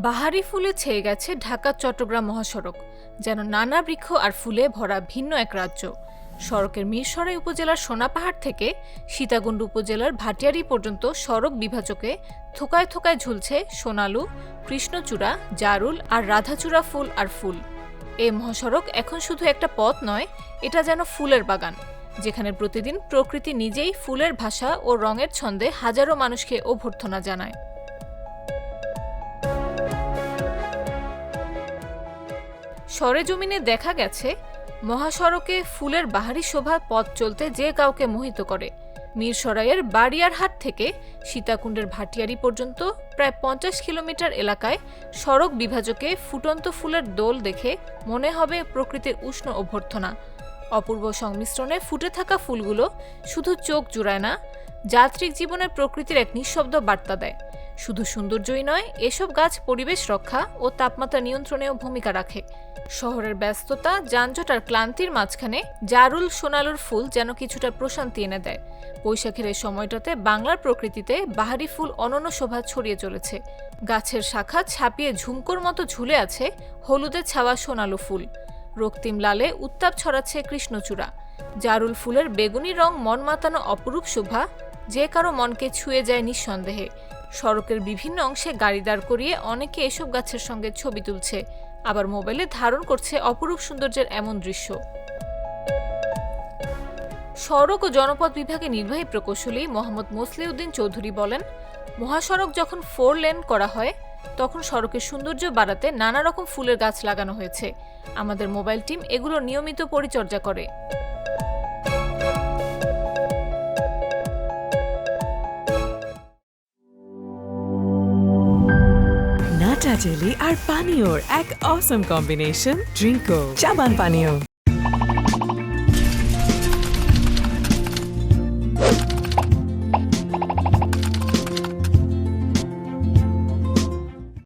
বাহারি ফুলে ছেয়ে গেছে ঢাকা চট্টগ্রাম মহাসড়ক, যেন নানা বৃক্ষ আর ফুলে ভরা ভিন্ন এক রাজ্য। সড়কের মিরসরাই উপজেলার সোনাপাহাড় থেকে সীতাকুণ্ড উপজেলার ভাটিয়ারি পর্যন্ত সড়ক বিভাজকে থোকায় থোকায় ঝুলছে সোনালু, কৃষ্ণচূড়া, জারুল আর রাধাচূড়া ফুল আর ফুল। এই মহাসড়ক এখন শুধু একটা পথ নয়, এটা যেন ফুলের বাগান, যেখানে প্রতিদিন প্রকৃতি নিজেই ফুলের ভাষা ও রঙের ছন্দে হাজারো মানুষকে অভ্যর্থনা জানায়। সরেজমিনে দেখা গেছে, মহাসড়কে ফুলের বাহারি শোভা পথ চলতে যে কাউকে মোহিত করে। মিরসরাইয়ের বাড়িয়ারহাট থেকে সীতাকুণ্ডের ভাটিয়ারি পর্যন্ত প্রায় 50 কিলোমিটার এলাকায় সড়ক বিভাজকে ফুটন্ত ফুলের দোল দেখে মনে হবে প্রকৃতির উষ্ণ অভ্যর্থনা। অপূর্ব সংমিশ্রণে ফুটে থাকা ফুলগুলো শুধু চোখ জুড়ায় না, যাত্রিক জীবনে প্রকৃতির এক নিঃশব্দ বার্তা দেয়। শুধু সৌন্দর্যই নয়, এসব গাছ পরিবেশ রক্ষা ও তাপমাত্রা নিয়ন্ত্রণেও ভূমিকা রাখে। শহরের ব্যস্ততা, যানজট আর ক্লান্তির মাঝখানে জারুল, সোনালুর ফুল যেন কিছুটা প্রশান্তি এনে দেয়। বৈশাখের এই সময়টাতে বাংলার প্রকৃতিতে বাহারি ফুল অনন্য শোভা ছড়িয়ে চলেছে। গাছের শাখা ছাপিয়ে ঝুমকোর মতো ঝুলে আছে হলুদে ছাওয়া সোনালু ফুল, রক্তিম লালে উত্তাপ ছড়াচ্ছে কৃষ্ণচূড়া। জারুল ফুলের বেগুনি রং মন মাতানো অপরূপ শোভা, যে কারো মনকে ছুঁয়ে যায় নিঃসন্দেহে। সড়কের বিভিন্ন অংশে গাড়ি দাঁড় করিয়ে অনেকে এসব গাছের সঙ্গে ছবি তুলছে, আবার মোবাইলে ধারণ করছে অপরূপ সৌন্দর্যের এমন দৃশ্য। সড়ক ও জনপথ বিভাগের নির্বাহী প্রকৌশলী মোহাম্মদ মোসলিউদ্দিন চৌধুরী বলেন, মহাসড়ক যখন 4 লেন করা হয় তখন সড়কের সৌন্দর্য বাড়াতে নানা রকম ফুলের গাছ লাগানো হয়েছে। আমাদের মোবাইল টিম এগুলো নিয়মিত পরিচর্যা করে। নাটা জেলি আর পানীয়র এক অসম কম্বিনেশন, ড্রিঙ্কো চাবান পানীয়।